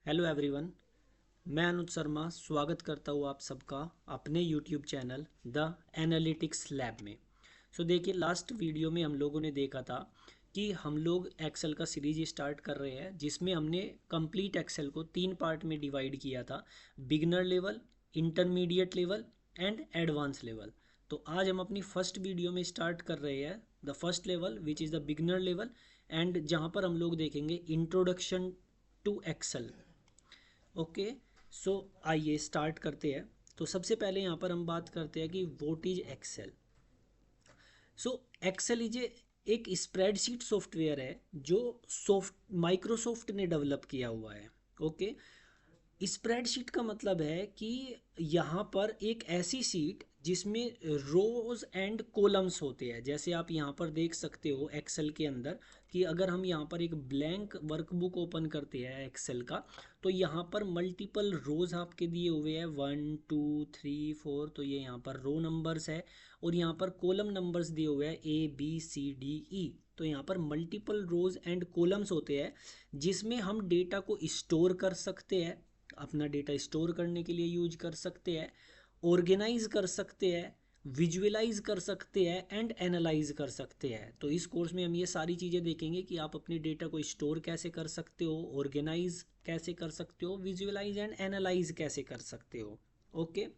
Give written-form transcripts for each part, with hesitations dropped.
Hello everyone. मैं अनुज शर्मा स्वागत करता हूँ आप सबका अपने YouTube channel the analytics lab में। देखिए, लास्ट वीडियो में हम लोगों ने देखा था कि हम लोग एक्सेल का सीरीज स्टार्ट कर रहे हैं जिसमें हमने कंप्लीट एक्सेल को 3 पार्ट में डिवाइड किया था। Beginner level, intermediate level and advance level. तो आज हम अपनी फर्स्ट वीडियो में स्टार्ट कर रहे हैं the first level which is the beginner level, and जहाँ पर हम लोग देखेंगे इंट्रोडक्शन टू एक्सेल। ओके, सो आइए स्टार्ट करते हैं। तो सबसे पहले यहाँ पर हम बात करते हैं कि what is Excel. So Excel is एक स्प्रेडशीट सॉफ्टवेयर है जो माइक्रोसॉफ्ट ने डेवलप किया हुआ है। ओके, स्प्रेडशीट का मतलब है कि यहाँ पर एक ऐसी शीट जिसमें रोज एंड कॉलम्स होते हैं। जैसे आप यहाँ पर देख सकते हो एक्सेल के अंदर कि अगर हम यहाँ पर एक ब्लैंक वर्कबुक ओपन करते हैं एक्सेल का, तो यहाँ पर मल्टीपल रोज आपके दिए हुए हैं 1 2 3 4। तो ये यहाँ पर रो नंबर्स है और यहाँ पर कॉलम नंबर्स दिए हुए हैं ABCDE। तो यहाँ पर मल्टीपल रोज एंड कॉलम्स होते हैं जिसमें हम डेटा को स्टोर कर सकते हैं, अपना डेटा स्टोर करने के लिए यूज कर सकते हैं, ऑर्गेनाइज कर सकते हैं, विजुअलाइज कर सकते हैं एंड एनालाइज कर सकते हैं। तो इस कोर्स में हम ये सारी चीज़ें देखेंगे कि आप अपने डेटा को स्टोर कैसे कर सकते हो, ऑर्गेनाइज कैसे कर सकते हो, विजुअलाइज एंड एनालाइज कैसे कर सकते हो। ओके,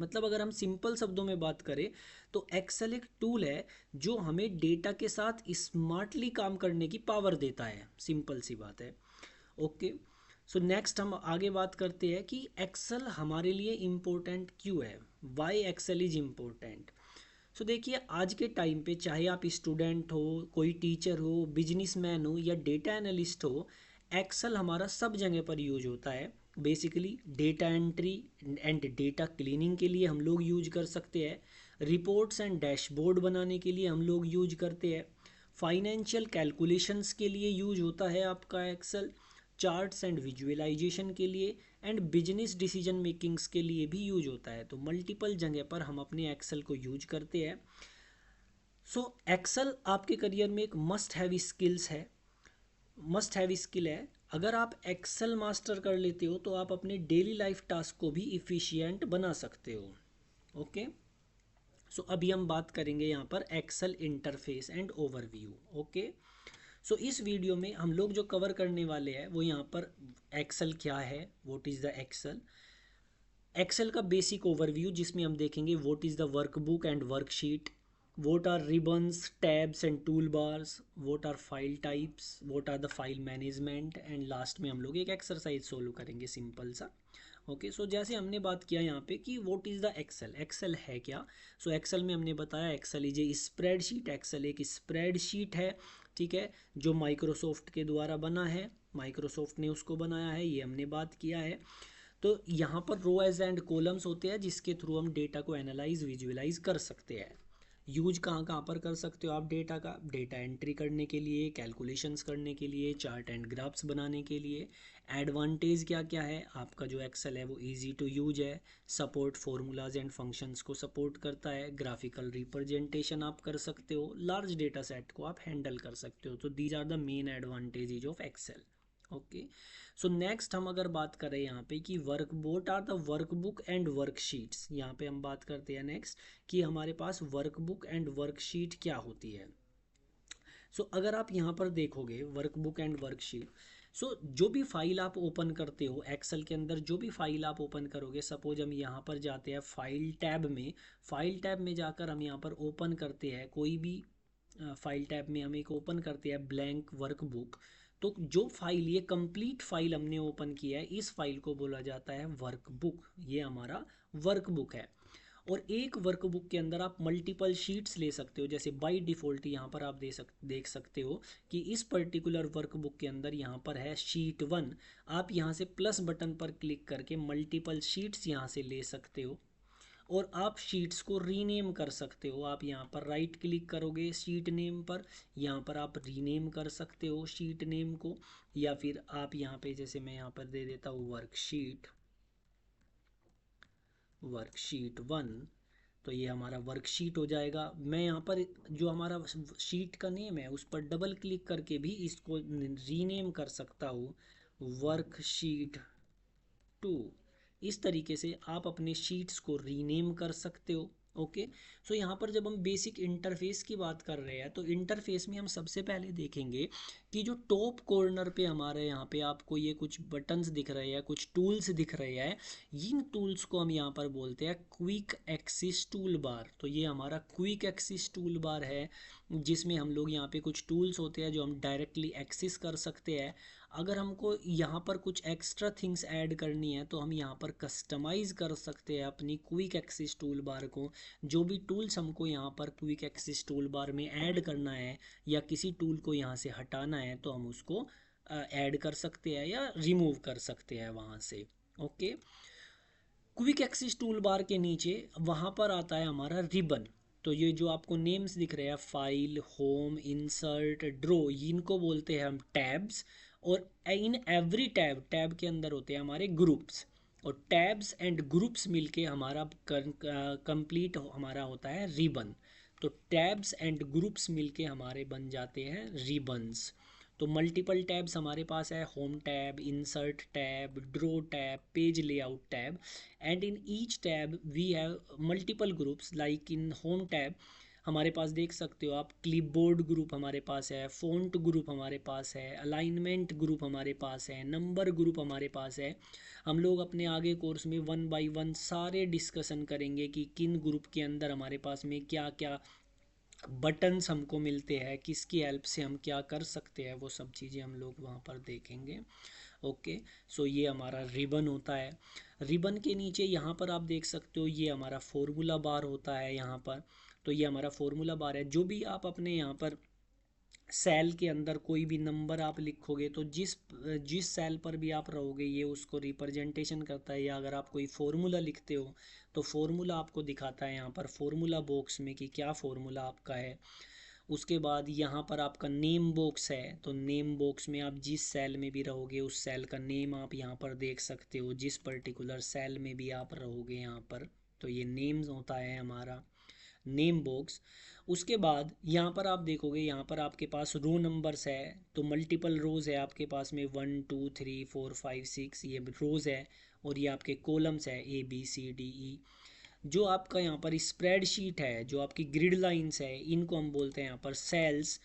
मतलब अगर हम सिंपल शब्दों में बात करें तो एक्सेल एक टूल है जो हमें डेटा के साथ स्मार्टली काम करने की पावर देता है। सिंपल सी बात है। ओके, सो नेक्स्ट हम आगे बात करते हैं कि एक्सेल हमारे लिए इम्पोर्टेंट क्यों है, वाई एक्सेल इज इम्पोर्टेंट। देखिए, आज के टाइम पे चाहे आप स्टूडेंट हो, कोई टीचर हो, बिजनेसमैन हो या डेटा एनालिस्ट हो, एक्सेल हमारा सब जगह पर यूज होता है। Basically data entry and data cleaning के लिए हम लोग यूज कर सकते हैं, रिपोर्ट्स एंड डैशबोर्ड बनाने के लिए हम लोग यूज करते हैं, फाइनेंशियल कैलकुलेशंस के लिए यूज होता है आपका एक्सेल, चार्ट्स एंड विजुअलाइजेशन के लिए एंड बिजनेस डिसीजन मेकिंग्स के लिए भी यूज होता है। तो मल्टीपल जगह पर हम अपने एक्सेल को यूज करते हैं। एक्सेल आपके करियर में एक मस्ट हैव स्किल है। अगर आप एक्सेल मास्टर कर लेते हो तो आप अपने डेली लाइफ टास्क को भी इफ़िशियंट बना सकते हो। ओके, अभी हम बात करेंगे यहाँ पर Excel interface and overview. Okay, इस वीडियो में हम लोग जो कवर करने वाले हैं वो यहाँ पर एक्सेल क्या है, what is the Excel, Excel का बेसिक ओवरव्यू जिसमें हम देखेंगे what is the workbook and worksheet, what are ribbons tabs and tool bars, what are file types, what are the file management, and last में हम लोग एक exercise solve करेंगे simple सा। ओके, जैसे हमने बात किया यहाँ पे कि what is the Excel, Excel है क्या। एक्सेल में हमने बताया Excel is A spreadsheet. Excel एक स्प्रेडशीट है, ठीक है, जो माइक्रोसॉफ्ट के द्वारा बना है, माइक्रोसॉफ्ट ने उसको बनाया है, ये हमने बात किया है। तो यहाँ पर रोएज एंड कॉलम्स होते हैं जिसके थ्रू हम डेटा को एनालाइज विजुअलाइज कर सकते हैं। यूज कहाँ कहाँ पर कर सकते हो आप डेटा का, डेटा एंट्री करने के लिए, कैलकुलेशंस करने के लिए, चार्ट एंड ग्राफ्स बनाने के लिए। एडवांटेज क्या क्या है, आपका जो एक्सेल है वो इजी टू यूज है, सपोर्ट फार्मूलाज एंड फंक्शंस को सपोर्ट करता है, ग्राफिकल रिप्रेजेंटेशन आप कर सकते हो, लार्ज डेटा सेट को आप हैंडल कर सकते हो। तो these are the main advantages of Excel. Okay, next हम अगर बात करें यहाँ पे कि वर्क बोट are the workbook and worksheets, यहाँ पे हम बात करते हैं नेक्स्ट कि हमारे पास वर्कबुक एंड वर्कशीट क्या होती है। अगर आप यहाँ पर देखोगे वर्कबुक एंड वर्कशीट, जो भी फाइल आप ओपन करते हो एक्सेल के अंदर, जो भी फाइल आप ओपन करोगे, सपोज हम यहाँ पर जाते हैं फाइल टैब में, फाइल टैब में जाकर हम यहाँ पर ओपन करते हैं कोई भी फाइल टैब में हम एक ओपन करते हैं ब्लैंक वर्कबुक। तो जो फाइल, ये कंप्लीट फाइल हमने ओपन किया है, इस फाइल को बोला जाता है वर्कबुक। ये हमारा वर्कबुक है। और एक वर्कबुक के अंदर आप मल्टीपल शीट्स ले सकते हो। जैसे बाय डिफ़ॉल्ट यहाँ पर आप देख सकते हो कि इस पर्टिकुलर वर्कबुक के अंदर यहाँ पर है शीट 1। आप यहाँ से प्लस बटन पर क्लिक करके मल्टीपल शीट्स यहाँ से ले सकते हो और आप शीट्स को रीनेम कर सकते हो। आप यहाँ पर राइट क्लिक करोगे शीट नेम पर, यहाँ पर आप रीनेम कर सकते हो शीट नेम को, या फिर आप यहाँ पे जैसे मैं यहाँ पर दे देता हूँ वर्कशीट 1। तो ये हमारा वर्कशीट हो जाएगा। मैं यहाँ पर जो हमारा शीट का नेम है उस पर डबल क्लिक करके भी इसको रीनेम कर सकता हूँ वर्कशीट 2। इस तरीके से आप अपने शीट्स को रीनेम कर सकते हो। ओके, सो यहाँ पर जब हम बेसिक इंटरफेस की बात कर रहे हैं तो इंटरफेस में हम सबसे पहले देखेंगे कि जो टॉप कॉर्नर पे हमारे यहाँ पे आपको ये कुछ बटन्स दिख रहे हैं, कुछ टूल्स दिख रहे हैं, इन टूल्स को हम यहाँ पर बोलते हैं क्विक एक्सिस टूल बार। तो ये हमारा क्विक एक्सिस टूल बार है, जिसमें हम लोग यहाँ पे कुछ टूल्स होते हैं जो हम डायरेक्टली एक्सेस कर सकते हैं। अगर हमको यहाँ पर कुछ एक्स्ट्रा थिंग्स ऐड करनी है तो हम यहाँ पर कस्टमाइज़ कर सकते हैं अपनी क्विक एक्सिस टूल बार को। जो भी टूल्स हमको यहाँ पर क्विक एक्सिस टूल बार में ऐड करना है या किसी टूल को यहाँ से हटाना है तो हम उसको ऐड कर सकते हैं या रिमूव कर सकते हैं वहाँ से। ओके, क्विक एक्सिस टूल बार के नीचे वहाँ पर आता है हमारा रिबन। तो ये जो आपको नेम्स दिख रहे हैं, फाइल, होम, इंसर्ट, ड्रॉ, इनको बोलते हैं हम टैब्स। और इन एवरी टैब के अंदर होते हैं हमारे ग्रुप्स, और टैब्स एंड ग्रुप्स मिलके हमारा कंप्लीट हमारा होता है रिबन। तो टैब्स एंड ग्रुप्स मिलके हमारे बन जाते हैं रिबन्स। तो मल्टीपल टैब्स हमारे पास है, home tab, insert tab, draw tab, page layout tab, and in each tab we have multiple groups. Like in home tab हमारे पास देख सकते हो आप, क्लिपबोर्ड ग्रुप हमारे पास है, फ़ॉन्ट ग्रुप हमारे पास है, अलाइनमेंट ग्रुप हमारे पास है, नंबर ग्रुप हमारे पास है। हम लोग अपने आगे कोर्स में 1 बाय 1 सारे डिस्कशन करेंगे कि किन ग्रुप के अंदर हमारे पास में क्या क्या बटन्स हमको मिलते हैं, किसकी हेल्प से हम क्या कर सकते हैं, वो सब चीज़ें हम लोग वहाँ पर देखेंगे। ओके, सो ये हमारा रिबन होता है। रिबन के नीचे यहाँ पर आप देख सकते हो ये हमारा फॉर्मूला बार होता है यहाँ पर। तो ये हमारा फॉर्मूला बार है। जो भी आप अपने यहाँ पर सेल के अंदर कोई भी नंबर आप लिखोगे तो जिस जिस सेल पर भी आप रहोगे ये उसको रिप्रेजेंटेशन करता है। या अगर आप कोई फॉर्मूला लिखते हो तो फॉर्मूला आपको दिखाता है यहाँ पर फॉर्मूला बॉक्स में कि क्या फॉर्मूला आपका है। उसके बाद यहाँ पर आपका नेम बॉक्स है, तो नेम बॉक्स में आप जिस सेल में भी रहोगे उस सेल का नेम आप यहाँ पर देख सकते हो, जिस पर्टिकुलर सेल में भी आप रहोगे यहाँ पर। तो ये नेम्स होता है हमारा नेम बॉक्स। उसके बाद यहाँ पर आप देखोगे, यहाँ पर आपके पास रो नंबर्स है, तो मल्टीपल रोज़ है आपके पास में, 1 2 3 4 5 6 ये रोज़ है। और ये आपके कॉलम्स है ABCDE। जो आपका यहाँ पर स्प्रेडशीट है, जो आपकी ग्रिड लाइंस है, इनको हम बोलते हैं यहाँ पर सेल्स।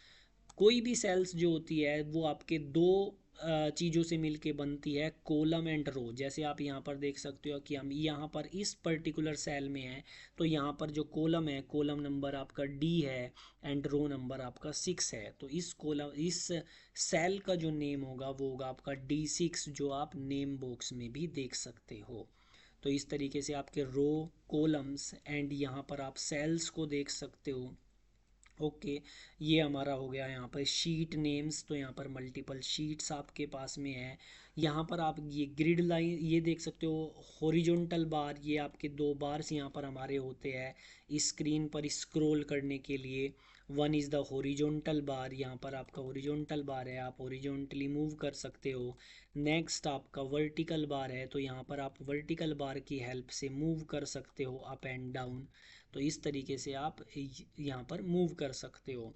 कोई भी सेल्स जो होती है वो आपके दो चीज़ों से मिलके बनती है, कॉलम एंड रो। जैसे आप यहाँ पर देख सकते हो कि हम यहाँ पर इस पर्टिकुलर सेल में हैं, तो यहाँ पर जो कॉलम है, कॉलम नंबर आपका D है एंड रो नंबर आपका 6 है। तो इस सेल का जो नेम होगा वो होगा आपका D6, जो आप नेम बॉक्स में भी देख सकते हो। तो इस तरीके से आपके रो, कॉलम्स एंड यहाँ पर आप सेल्स को देख सकते हो। ओके, ये हमारा हो गया यहाँ पर शीट नेम्स। तो यहाँ पर मल्टीपल शीट्स आपके पास में है। यहाँ पर आप ये ग्रिड लाइन ये देख सकते हो, हॉरिजॉन्टल बार, ये आपके दो बार्स यहाँ पर हमारे होते हैं स्क्रीन पर स्क्रॉल करने के लिए। वन इज़ द हॉरिजॉन्टल बार, यहाँ पर आपका हॉरिजॉन्टल बार है, आप हॉरिजॉन्टली मूव कर सकते हो। नेक्स्ट आपका वर्टिकल बार है, तो यहाँ पर आप वर्टिकल बार की हेल्प से मूव कर सकते हो अप एंड डाउन। तो इस तरीके से आप यहाँ पर मूव कर सकते हो।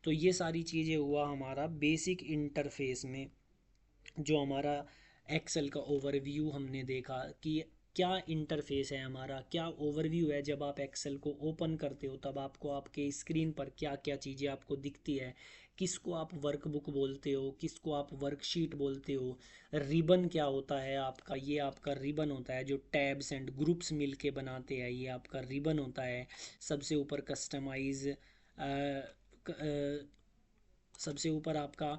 तो ये सारी चीज़ें हुआ हमारा बेसिक इंटरफेस में। जो हमारा एक्सेल का ओवरव्यू हमने देखा कि क्या इंटरफेस है हमारा, क्या ओवरव्यू है। जब आप एक्सेल को ओपन करते हो तब आपको आपके स्क्रीन पर क्या क्या चीज़ें आपको दिखती है, किसको आप वर्कबुक बोलते हो, किसको आप वर्कशीट बोलते हो। रिबन क्या होता है आपका, ये आपका रिबन होता है जो टैब्स एंड ग्रुप्स मिलके बनाते हैं, ये आपका रिबन होता है। सबसे ऊपर कस्टमाइज, सबसे ऊपर आपका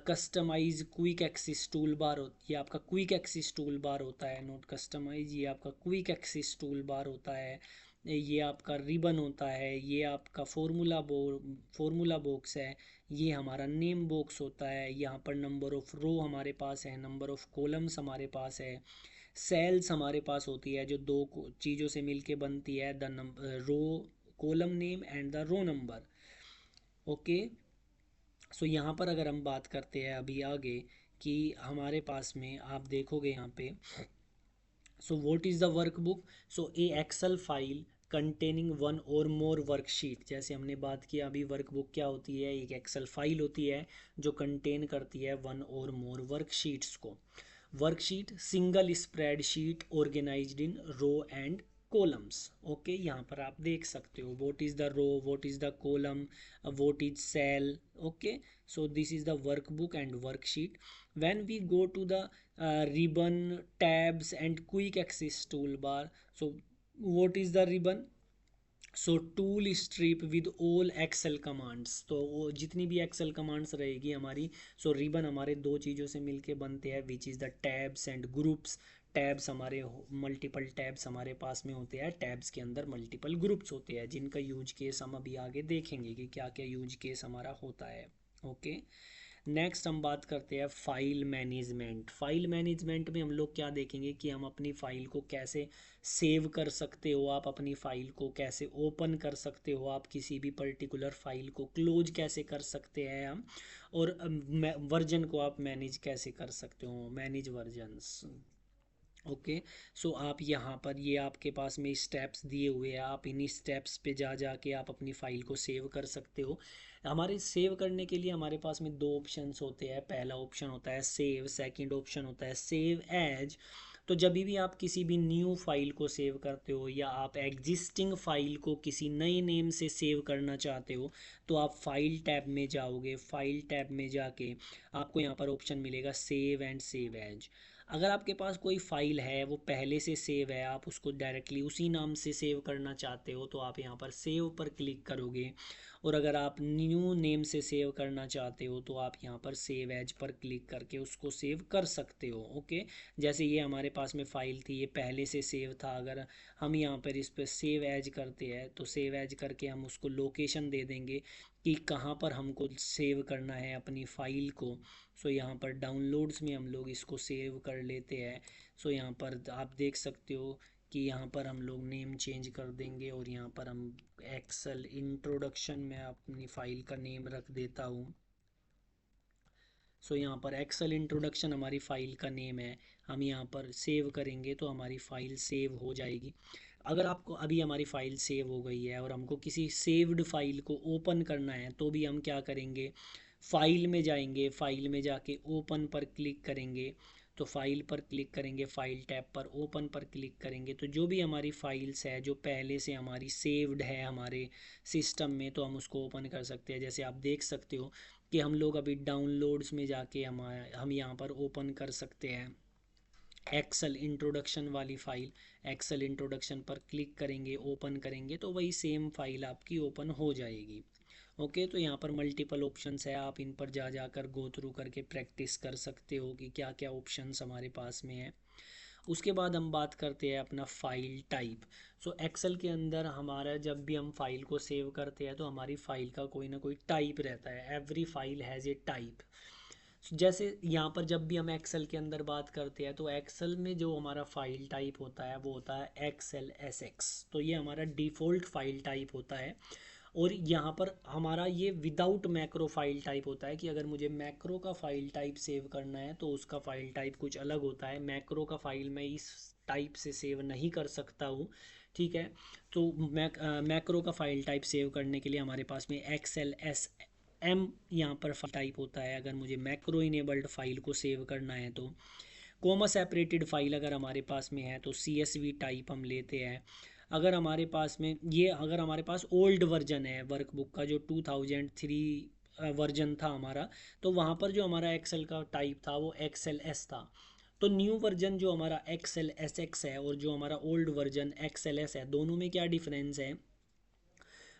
customize quick access tool bar ये आपका क्विक एक्सिस टूल बार होता है, नोट कस्टमाइज, ये आपका क्विक एक्सिस टूल बार होता है। ये आपका रिबन होता है, ये आपका फॉर्मूला बॉक्स है, ये हमारा नेम बॉक्स होता है। यहाँ पर नंबर ऑफ़ रो हमारे पास है, नंबर ऑफ़ कॉलम्स हमारे पास है। सेल्स हमारे पास होती है जो दो चीज़ों से मिलके बनती है, the row, column name and the row number. Okay, so यहाँ पर अगर हम बात करते हैं अभी आगे कि हमारे पास में आप देखोगे यहाँ पे, so what is the workbook. So a Excel file containing one or more worksheet, जैसे हमने बात किया अभी, वर्कबुक क्या होती है, एक एक्सेल फाइल होती है जो कंटेन करती है वन और मोर वर्कशीट्स को। Worksheet single spreadsheet organised in row and columns. Okay, यहाँ पर आप देख सकते हो what is the row, what is the column, what is cell. Okay, so this is the workbook and worksheet. when we go to the ribbon, tabs and quick access toolbar, so what is the ribbon? So tool strip with all Excel commands, तो वो जितनी भी Excel commands रहेगी हमारी, सो ribbon हमारे दो चीज़ों से मिलके बनते हैं, which is the tabs and groups. Tabs हमारे मल्टीपल टैब्स हमारे पास में होते हैं, टैब्स के अंदर मल्टीपल ग्रुप्स होते हैं जिनका यूज केस हम अभी आगे देखेंगे कि क्या क्या यूज केस हमारा होता है। ओके, नेक्स्ट हम बात करते हैं फाइल मैनेजमेंट। फाइल मैनेजमेंट में हम लोग क्या देखेंगे कि हम अपनी फ़ाइल को कैसे सेव कर सकते हो, आप अपनी फ़ाइल को कैसे ओपन कर सकते हो, आप किसी भी पर्टिकुलर फ़ाइल को क्लोज कैसे कर सकते हैं हम, और वर्जन को आप मैनेज कैसे कर सकते हो, मैनेज वर्जन्स। ओके, सो आप यहाँ पर ये आपके पास में स्टेप्स दिए हुए हैं, आप इन्हीं स्टेप्स पे जा जा के आप अपनी फ़ाइल को सेव कर सकते हो। हमारे सेव करने के लिए हमारे पास में दो ऑप्शंस होते हैं, पहला ऑप्शन होता है सेव, सेकंड ऑप्शन होता है सेव एज। तो जब भी आप किसी भी न्यू फाइल को सेव करते हो या आप एग्जिस्टिंग फाइल को किसी नए नेम से सेव करना चाहते हो, तो आप फाइल टैब में जाओगे, फाइल टैब में जाके आपको यहाँ पर ऑप्शन मिलेगा सेव एंड सेव एज। अगर आपके पास कोई फ़ाइल है वो पहले से सेव है, आप उसको डायरेक्टली उसी नाम से सेव करना चाहते हो, तो आप यहाँ पर सेव पर क्लिक करोगे। और अगर आप न्यू नेम से सेव करना चाहते हो तो आप यहाँ पर सेव एज पर क्लिक करके उसको सेव कर सकते हो। ओके, जैसे ये हमारे पास में फ़ाइल थी, ये पहले से सेव था, अगर हम यहाँ पर इस पर सेव एज करते हैं तो सेव एज करके हम उसको लोकेशन दे देंगे कि कहाँ पर हमको सेव करना है अपनी फ़ाइल को। सो यहाँ पर डाउनलोड्स में हम लोग इसको सेव कर लेते हैं। सो यहाँ पर आप देख सकते हो कि यहाँ पर हम लोग नेम चेंज कर देंगे और यहाँ पर हम एक्सेल इंट्रोडक्शन में अपनी फ़ाइल का नेम रख देता हूँ। सो यहाँ पर एक्सेल इंट्रोडक्शन हमारी फ़ाइल का नेम है, हम यहाँ पर सेव करेंगे तो हमारी फ़ाइल सेव हो जाएगी। अगर आपको अभी हमारी फ़ाइल सेव हो गई है और हमको किसी सेव्ड फाइल को ओपन करना है तो भी हम क्या करेंगे, फ़ाइल में जाएंगे, फ़ाइल में जाके ओपन पर क्लिक करेंगे, तो फाइल पर क्लिक करेंगे, फाइल टैब पर ओपन पर क्लिक करेंगे, तो जो भी हमारी फाइल्स है जो पहले से हमारी सेव्ड है हमारे सिस्टम में, तो हम उसको ओपन कर सकते हैं। जैसे आप देख सकते हो कि हम लोग अभी डाउनलोड्स में जाके हम यहाँ पर ओपन कर सकते हैं एक्सेल इंट्रोडक्शन वाली फ़ाइल। एक्सेल इंट्रोडक्शन पर क्लिक करेंगे, ओपन करेंगे तो वही सेम फाइल आपकी ओपन हो जाएगी। ओके, तो यहाँ पर मल्टीपल ऑप्शंस है, आप इन पर जा जाकर गो थ्रू करके प्रैक्टिस कर सकते हो कि क्या क्या ऑप्शंस हमारे पास में है। उसके बाद हम बात करते हैं अपना फ़ाइल टाइप। सो एक्सेल के अंदर हमारा जब भी हम फाइल को सेव करते हैं तो हमारी फ़ाइल का कोई ना कोई टाइप रहता है, every file has a type. जैसे यहाँ पर जब भी हम एक्सेल के अंदर बात करते हैं तो एक्सेल में जो हमारा फाइल टाइप होता है वो होता है एक्सेल एस एक्स, तो ये हमारा डिफ़ॉल्ट फाइल टाइप होता है। और यहाँ पर हमारा ये विदाउट मैक्रो फाइल टाइप होता है कि अगर मुझे मैक्रो का फाइल टाइप सेव करना है तो उसका फाइल टाइप कुछ अलग होता है, मैक्रो का फाइल मैं इस टाइप से सेव नहीं कर सकता हूँ। ठीक है, तो मैक्रो का फाइल टाइप सेव करने के लिए हमारे पास में एक्सेल एस एम यहाँ पर फाइल टाइप होता है, अगर मुझे मैक्रो इनेबल्ड फाइल को सेव करना है तो। कोमा सेपरेटेड फाइल अगर हमारे पास में है तो CSV टाइप हम लेते हैं। अगर हमारे पास में ये, अगर हमारे पास ओल्ड वर्जन है वर्कबुक का जो 2003 वर्जन था हमारा, तो वहाँ पर जो हमारा एक्सेल का टाइप था वो XLS था। तो न्यू वर्जन जो हमारा XLSX है और जो हमारा ओल्ड वर्जन XLS है, दोनों में क्या डिफरेंस है?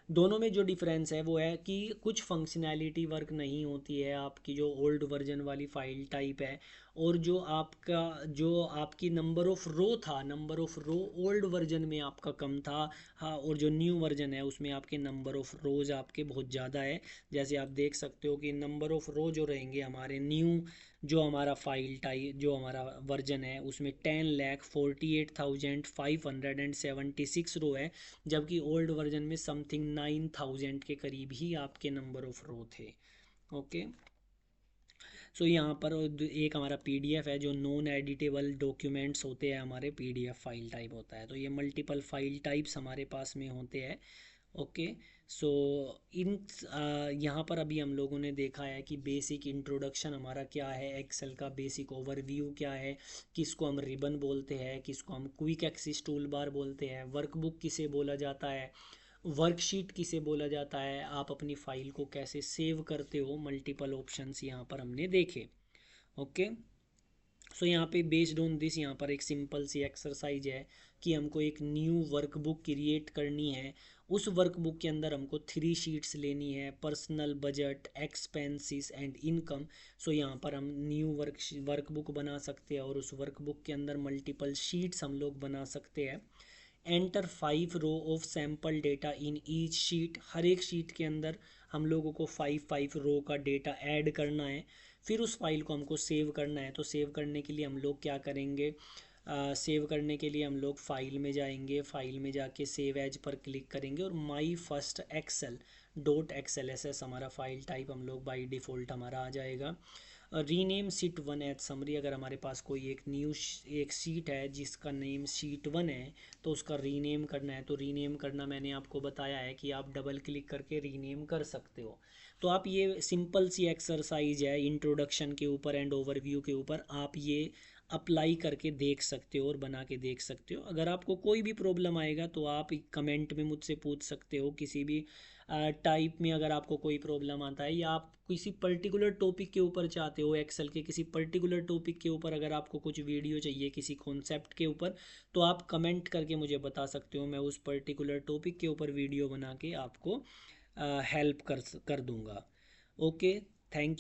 दोनों में जो डिफरेंस है वो है कि कुछ फंक्शनैलिटी वर्क नहीं होती है आपकी जो ओल्ड वर्जन वाली फ़ाइल टाइप है, और जो आपकी नंबर ऑफ़ रो था, number of row old version में आपका कम था। हाँ, और जो न्यू वर्जन है उसमें आपके नंबर ऑफ़ रोज़ आपके बहुत ज़्यादा है। जैसे आप देख सकते हो कि नंबर ऑफ़ रो जो रहेंगे हमारे न्यू जो हमारा फाइल टाइप जो हमारा वर्जन है उसमें 10,48,576 रो है, जबकि ओल्ड वर्जन में समथिंग 9,000 के करीब ही आपके नंबर ऑफ रो थे। ओके, सो यहाँ पर एक हमारा पीडीएफ है, जो नॉन एडिटेबल डॉक्यूमेंट्स होते हैं हमारे, पीडीएफ फाइल टाइप होता है। तो ये मल्टीपल फाइल टाइप्स हमारे पास में होते हैं। ओके। सो इन यहाँ पर अभी हम लोगों ने देखा है कि बेसिक इंट्रोडक्शन हमारा क्या है, एक्सेल का बेसिक ओवरव्यू क्या है, किसको हम रिबन बोलते हैं, किसको हम क्विक एक्सेस टूल बार बोलते हैं, वर्कबुक किसे बोला जाता है, वर्कशीट किसे बोला जाता है, आप अपनी फाइल को कैसे सेव करते हो, मल्टीपल ऑप्शंस यहाँ पर हमने देखे। ओके। सो यहाँ पे बेस्ड ऑन दिस यहाँ पर एक सिंपल सी एक्सरसाइज है कि हमको एक न्यू वर्कबुक क्रिएट करनी है। उस वर्कबुक के अंदर हमको 3 शीट्स लेनी है, personal, budget, expenses and income. So यहाँ पर हम न्यू वर्कबुक बना सकते हैं और उस वर्कबुक के अंदर मल्टीपल शीट्स हम लोग बना सकते हैं। Enter 5 row of sample data in each sheet, हर एक शीट के अंदर हम लोगों को 5 रो का डेटा ऐड करना है। फिर उस फाइल को हमको सेव करना है। तो सेव करने के लिए हम लोग क्या करेंगे, सेव करने के लिए हम लोग फाइल में जाएंगे, फाइल में जाके सेव एज पर क्लिक करेंगे और my first Excel dot XLSS हमारा फाइल टाइप हम लोग बाय डिफ़ॉल्ट हमारा आ जाएगा। रीनेम शीट 1 एज समरी, अगर हमारे पास कोई एक न्यू एक शीट है जिसका नेम शीट 1 है तो उसका रीनेम करना है। तो रीनेम करना मैंने आपको बताया है कि आप डबल क्लिक करके रीनेम कर सकते हो। तो आप ये सिंपल सी एक्सरसाइज है इंट्रोडक्शन के ऊपर एंड ओवरव्यू के ऊपर, आप ये अप्लाई करके देख सकते हो और बना के देख सकते हो। अगर आपको कोई भी प्रॉब्लम आएगा तो आप कमेंट में मुझसे पूछ सकते हो, किसी भी टाइप में अगर आपको कोई प्रॉब्लम आता है या आप किसी पर्टिकुलर टॉपिक के ऊपर चाहते हो, एक्सेल के किसी पर्टिकुलर टॉपिक के ऊपर अगर आपको कुछ वीडियो चाहिए किसी कॉन्सेप्ट के ऊपर, तो आप कमेंट करके मुझे बता सकते हो। मैं उस पर्टिकुलर टॉपिक के ऊपर वीडियो बना के आपको हेल्प कर दूंगा। ओके। थैंक